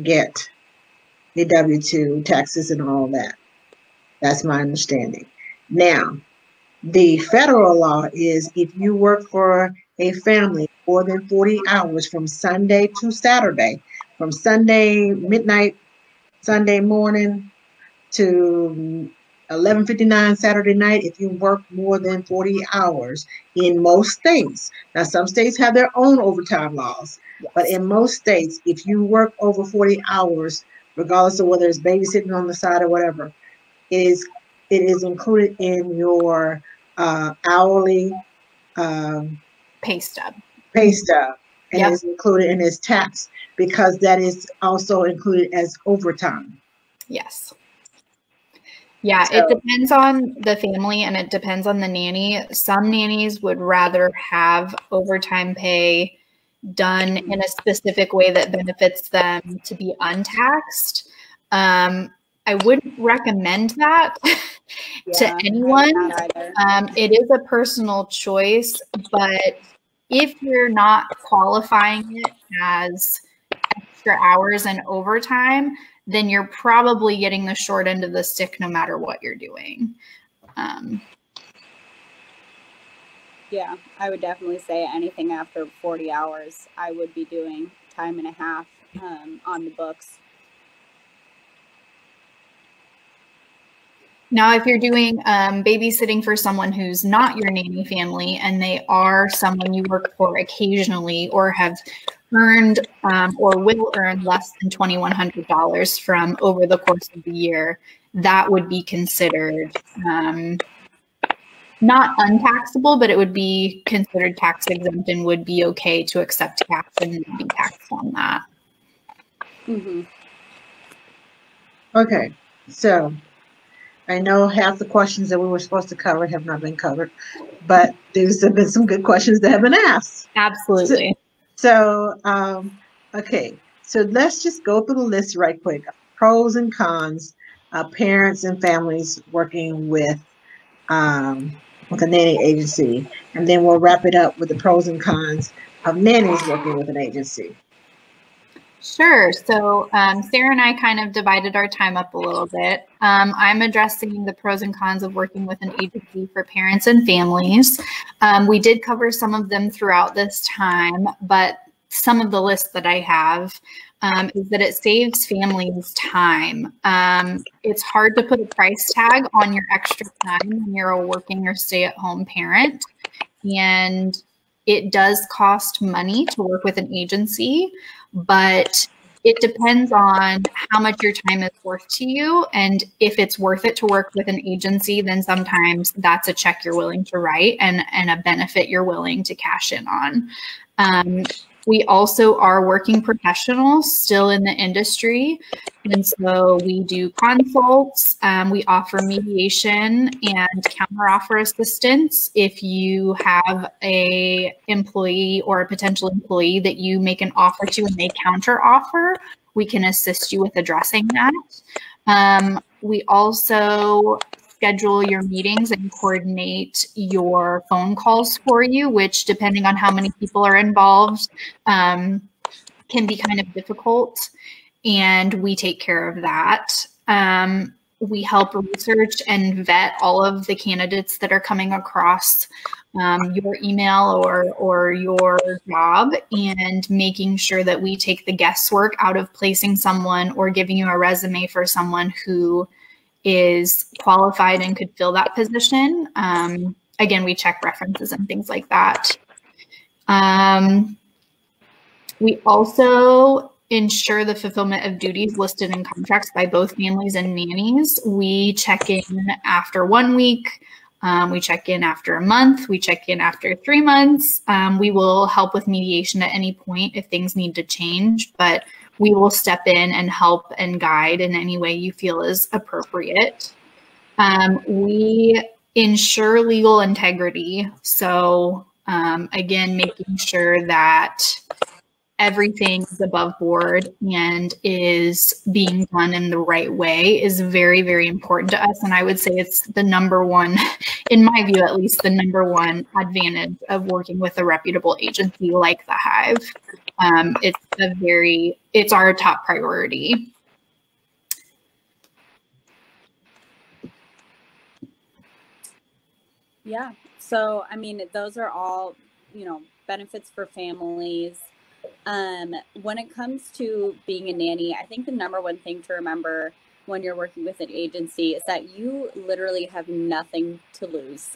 get the W-2 taxes and all that. That's my understanding. Now, the federal law is if you work for a family more than 40 hours from Sunday to Saturday, from Sunday midnight, Sunday morning to 11:59 Saturday night if you work more than 40 hours in most states. Now, some states have their own overtime laws, but in most states, if you work over 40 hours, regardless of whether it's babysitting on the side or whatever, it is included in your hourly pay stub. And is included in his tax because that is also included as overtime. Yes. Yeah, so, it depends on the family and it depends on the nanny. Some nannies would rather have overtime pay done in a specific way that benefits them to be untaxed. I wouldn't recommend that to anyone. It is a personal choice, but if you're not qualifying it as extra hours and overtime, then you're probably getting the short end of the stick no matter what you're doing. Yeah, I would definitely say anything after 40 hours, I would be doing time and a half on the books. Now, if you're doing babysitting for someone who's not your nanny family and they are someone you work for occasionally or have earned or will earn less than $2,100 from over the course of the year, that would be considered not untaxable, but it would be considered tax exempt and would be okay to accept tax and be taxed on that. Mm-hmm. Okay, so I know half the questions that we were supposed to cover have not been covered, but there's been some good questions that have been asked. Absolutely. So okay, so let's just go through the list right quick. Pros and cons, parents and families working with a nanny agency, and then we'll wrap it up with the pros and cons of nannies working with an agency. Sure. So Sarah and I kind of divided our time up a little bit. I'm addressing the pros and cons of working with an agency for parents and families. We did cover some of them throughout this time, but some of the lists that I have is that it saves families time. It's hard to put a price tag on your extra time when you're a working or stay-at-home parent, and it does cost money to work with an agency, but it depends on how much your time is worth to you. And if it's worth it to work with an agency, then sometimes that's a check you're willing to write and a benefit you're willing to cash in on. We also are working professionals still in the industry. And so we do consults, we offer mediation and counteroffer assistance. If you have a employee or a potential employee that you make an offer to and they counteroffer, we can assist you with addressing that. We also schedule your meetings and coordinate your phone calls for you, which depending on how many people are involved, can be kind of difficult. And we take care of that. We help research and vet all of the candidates that are coming across your email or your job, and making sure that we take the guesswork out of placing someone or giving you a resume for someone who is qualified and could fill that position. Again, we check references and things like that. We also ensure the fulfillment of duties listed in contracts by both families and nannies. We check in after 1 week. We check in after a month. We check in after 3 months. We will help with mediation at any point if things need to change, but we will step in and help and guide in any way you feel is appropriate. We ensure legal integrity. So again, making sure that everything is above board and is being done in the right way is very, very important to us. And I would say it's the number one, in my view, at least the number one advantage of working with a reputable agency like the Hive. It's our top priority. Yeah. So, I mean, those are all, benefits for families. When it comes to being a nanny, I think the number one thing to remember when you're working with an agency is that you literally have nothing to lose.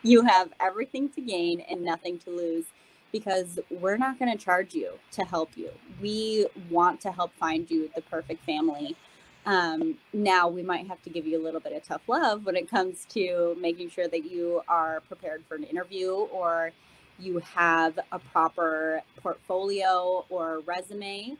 You have everything to gain and nothing to lose, because we're not going to charge you to help you. We want to help find you the perfect family. Now we might have to give you a little bit of tough love when it comes to making sure that you are prepared for an interview, or you have a proper portfolio or resume.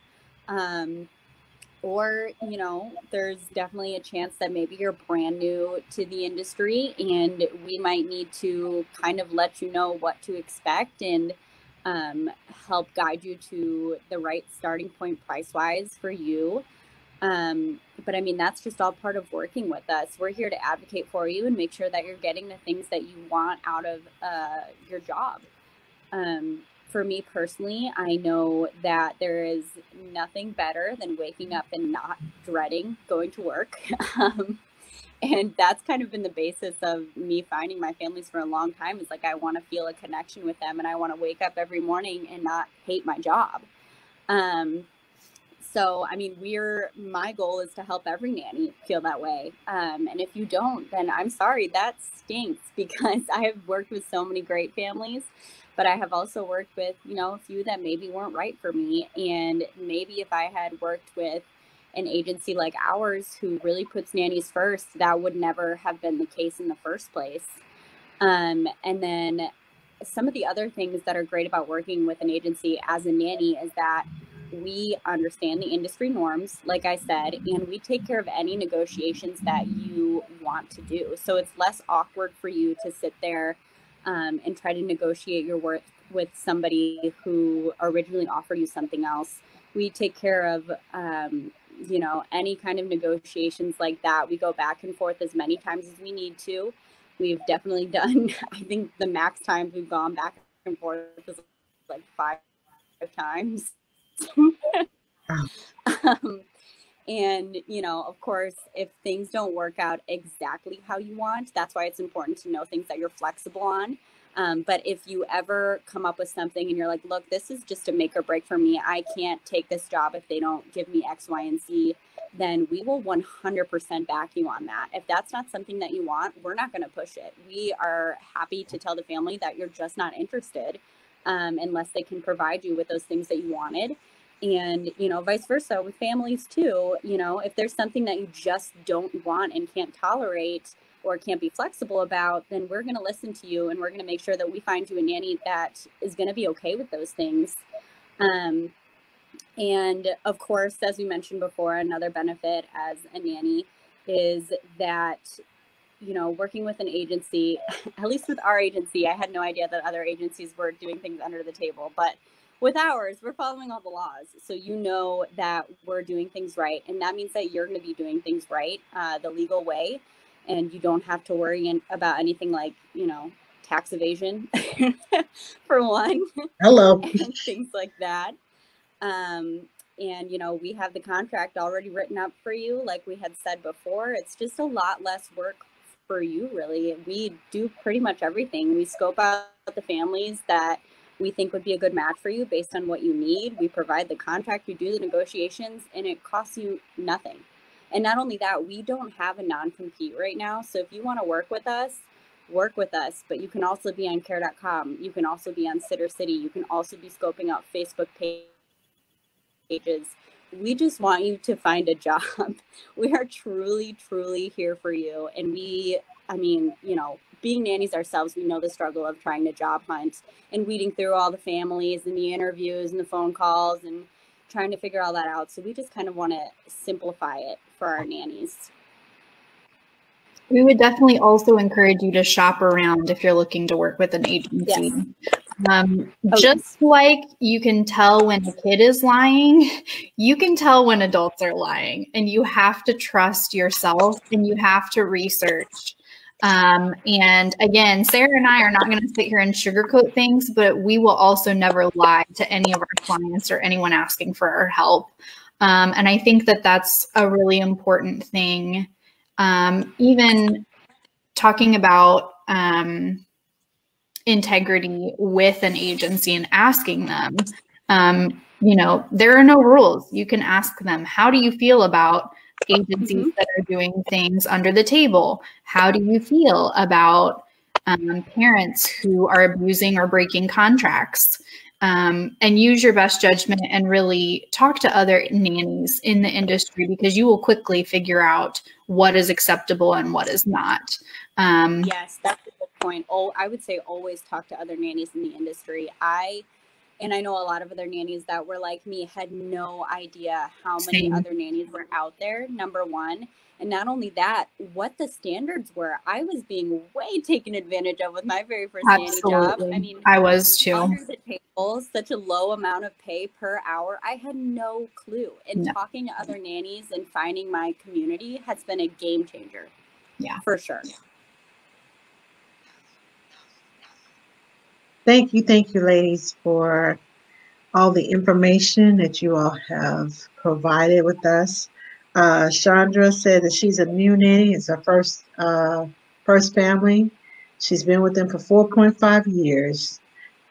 Or, you know, there's definitely a chance that maybe you're brand new to the industry, and we might need to kind of let you know what to expect and help guide you to the right starting point price-wise for you. But I mean, that's just all part of working with us. We're here to advocate for you and make sure that you're getting the things that you want out of your job. For me personally, I know that there is nothing better than waking up and not dreading going to work. And that's kind of been the basis of me finding my families for a long time. Is like, I want to feel a connection with them, and I want to wake up every morning and not hate my job. So, I mean, my goal is to help every nanny feel that way. And if you don't, then I'm sorry, that stinks, because I have worked with so many great families, but I have also worked with, you know, a few that maybe weren't right for me. And maybe if I had worked with an agency like ours who really puts nannies first, that would never have been the case in the first place. And then some of the other things that are great about working with an agency as a nanny is that we understand the industry norms, like I said, and we take care of any negotiations that you want to do. So it's less awkward for you to sit there and try to negotiate your worth with somebody who originally offered you something else. We take care of, you know, any kind of negotiations like that. We go back and forth as many times as we need to. We've definitely done, I think the max times we've gone back and forth is like 5 times. And, you know, of course, if things don't work out exactly how you want, that's why it's important to know things that you're flexible on. But if you ever come up with something and you're like, look, this is just a make or break for me, I can't take this job if they don't give me X, Y, and Z, then we will 100% back you on that. If that's not something that you want, we're not going to push it. We are happy to tell the family that you're just not interested unless they can provide you with those things that you wanted. And, you know, vice versa with families too. You know, if there's something that you just don't want and can't tolerate or can't be flexible about, then we're going to listen to you, and we're going to make sure that we find you a nanny that is going to be okay with those things. And of course, as we mentioned before, another benefit as a nanny is that, you know, working with an agency, at least with our agency, I had no idea that other agencies were doing things under the table, but with ours, we're following all the laws. So you know that we're doing things right. And that means that you're going to be doing things right, the legal way. And you don't have to worry about anything like, you know, tax evasion, for one. Hello. And things like that. And, you know, we have the contract already written up for you. Like we had said before, it's just a lot less work for you, really. We do pretty much everything. We scope out the families that we think would be a good match for you based on what you need. We provide the contract, we do the negotiations, and it costs you nothing. And not only that, we don't have a non-compete right now. So if you want to work with us, but you can also be on care.com. You can also be on Sitter City. You can also be scoping out Facebook pages. We just want you to find a job. We are truly, truly here for you. And I mean, you know, being nannies ourselves, we know the struggle of trying to job hunt and weeding through all the families and the interviews and the phone calls and trying to figure all that out. So we just kind of want to simplify it for our nannies. We would definitely also encourage you to shop around if you're looking to work with an agency. Yes. Just like you can tell when a kid is lying, you can tell when adults are lying, and you have to trust yourself and you have to research. And again, Sarah and I are not going to sit here and sugarcoat things, but we will also never lie to any of our clients or anyone asking for our help. And I think that that's a really important thing. Even talking about integrity with an agency and asking them, you know, there are no rules. You can ask them, how do you feel about agencies that are doing things under the table? How do you feel about parents who are abusing or breaking contracts? And use your best judgment and really talk to other nannies in the industry, because you will quickly figure out what is acceptable and what is not. Yes, that's a good point. Oh, I would say always talk to other nannies in the industry. And I know a lot of other nannies that were like me, had no idea how many other nannies were out there, number one. And not only that, what the standards were. I was being way taken advantage of with my very first nanny job. I mean, I was too. Under the table, such a low amount of pay per hour. I had no clue. And talking to other nannies and finding my community has been a game changer. Yeah, for sure. Yeah. Thank you, ladies, for all the information that you all have provided with us. Chandra said that she's a new nanny. It's her first family. She's been with them for 4.5 years,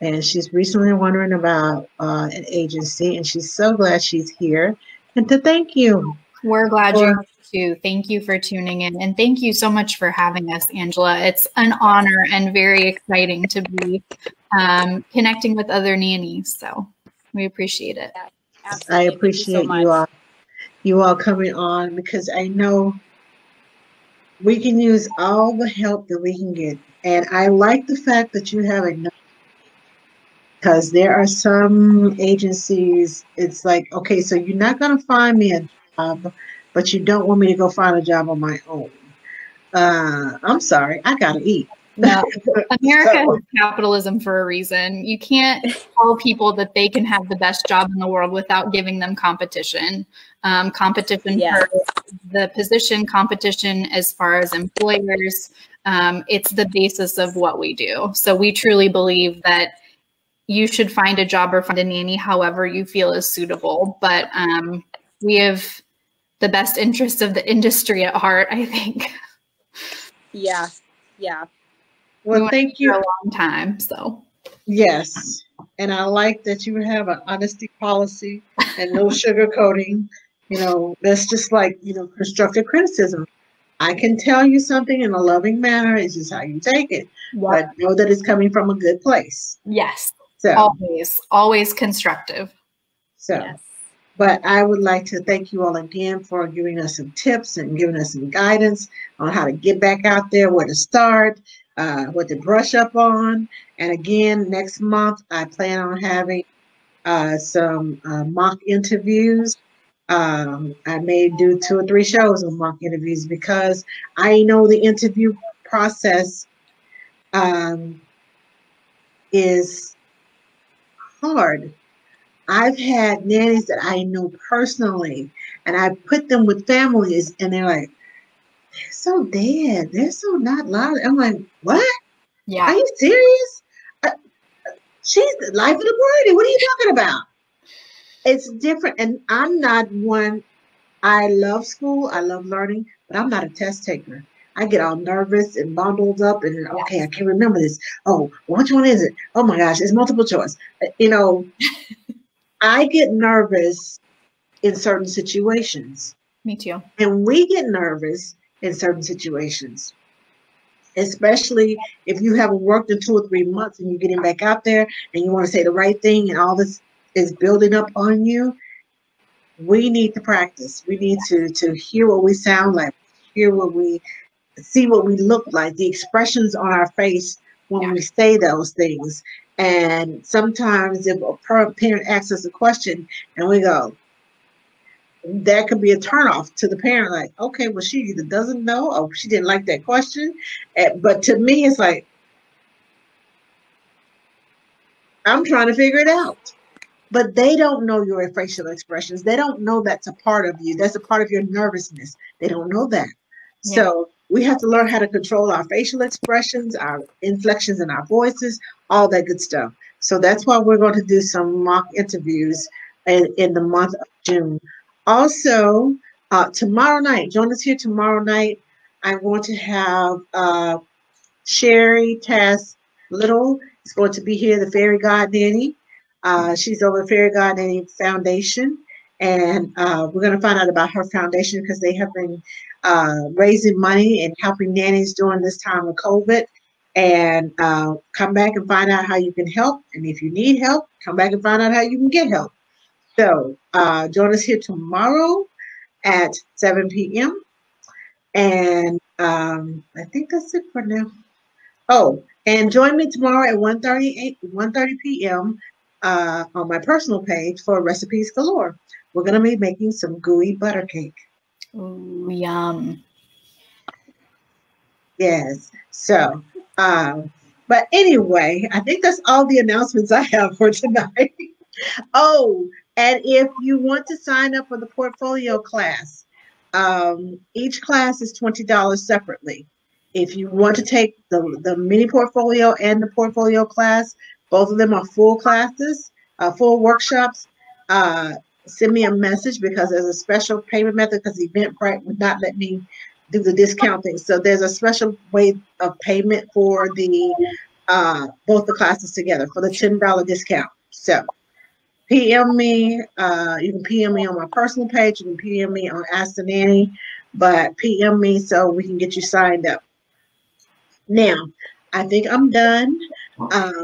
and she's recently wondering about an agency, and she's so glad she's here. And to thank you. We're glad you're here too. Thank you for tuning in, and thank you so much for having us, Angela. It's an honor and very exciting to be connecting with other nannies. So we appreciate it. Yeah, absolutely. I appreciate you all coming on, because I know we can use all the help that we can get. And I like the fact that you have enough, because there are some agencies, it's like, okay, so you're not going to find me a job, but you don't want me to go find a job on my own. I'm sorry, I got to eat. No, America has capitalism for a reason. You can't tell people that they can have the best job in the world without giving them competition. Competition for the position, competition as far as employers. It's the basis of what we do. So we truly believe that you should find a job or find a nanny however you feel is suitable. But we have the best interests of the industry at heart, I think. Yeah. Well, thank you. For a long time, so. Yes, and I like that you have an honesty policy and no sugarcoating. You know, that's just like, constructive criticism. I can tell you something in a loving manner. It's just how you take it. Yep. But know that it's coming from a good place. Yes. So always constructive. So, yes. But I would like to thank you all again for giving us some tips and giving us some guidance on how to get back out there, where to start, what to brush up on. And again, next month, I plan on having some mock interviews. I may do 2 or 3 shows of mock interviews, because I know the interview process is hard. I've had nannies that I know personally, and I put them with families, and they're like, they're so dead. They're so not loud. I'm like, what? Yeah. Are you serious? She's the life of the party. What are you talking about? It's different. And I'm not one, I love school. I love learning, but I'm not a test taker. I get all nervous and bundled up, and okay, I can't remember this. Oh, which one is it? Oh my gosh, it's multiple choice. I get nervous in certain situations. Me too. And we get nervous in certain situations, especially if you haven't worked in 2 or 3 months and you're getting back out there and you want to say the right thing, and all this is building up on you. We need to practice. We need to hear what we sound like, hear what we see, what we look like, the expressions on our face when we say those things. And sometimes if a parent asks us a question and we go, that could be a turnoff to the parent. Like, okay, well, she either doesn't know or she didn't like that question. But to me, it's like, I'm trying to figure it out. But they don't know your facial expressions. They don't know that's a part of you. That's a part of your nervousness. They don't know that. Yeah. So we have to learn how to control our facial expressions, our inflections in our voices, all that good stuff. So that's why we're going to do some mock interviews in the month of June. Also, tomorrow night, join us here tomorrow night. I'm going to have Sherry Tass Little is going to be here, the Fairy God Nanny. She's over at Fairy God Nanny Foundation. And we're going to find out about her foundation because they have been raising money and helping nannies during this time of COVID. And come back and find out how you can help. And if you need help, come back and find out how you can get help. So join us here tomorrow at 7 p.m. And I think that's it for now. Oh, and join me tomorrow at 1:30 p.m. On my personal page for Recipes Galore. We're going to be making some gooey butter cake. Ooh, yum. Yes. So, but anyway, I think that's all the announcements I have for tonight. Oh, and if you want to sign up for the portfolio class, each class is $20 separately. If you want to take the mini portfolio and the portfolio class, both of them are full classes, full workshops. Send me a message because there's a special payment method because Eventbrite would not let me do the discounting. So there's a special way of payment for the both the classes together for the $10 discount. So PM me. You can PM me on my personal page. You can PM me on Ask the Nanny, but PM me so we can get you signed up. Now, I think I'm done. I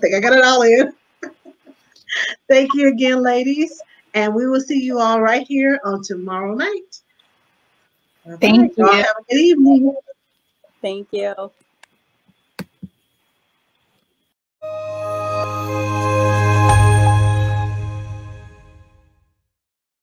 think I got it all in. Thank you again, ladies, and we will see you all right here on tomorrow night. Thank you. Y'all have a good evening. Thank you.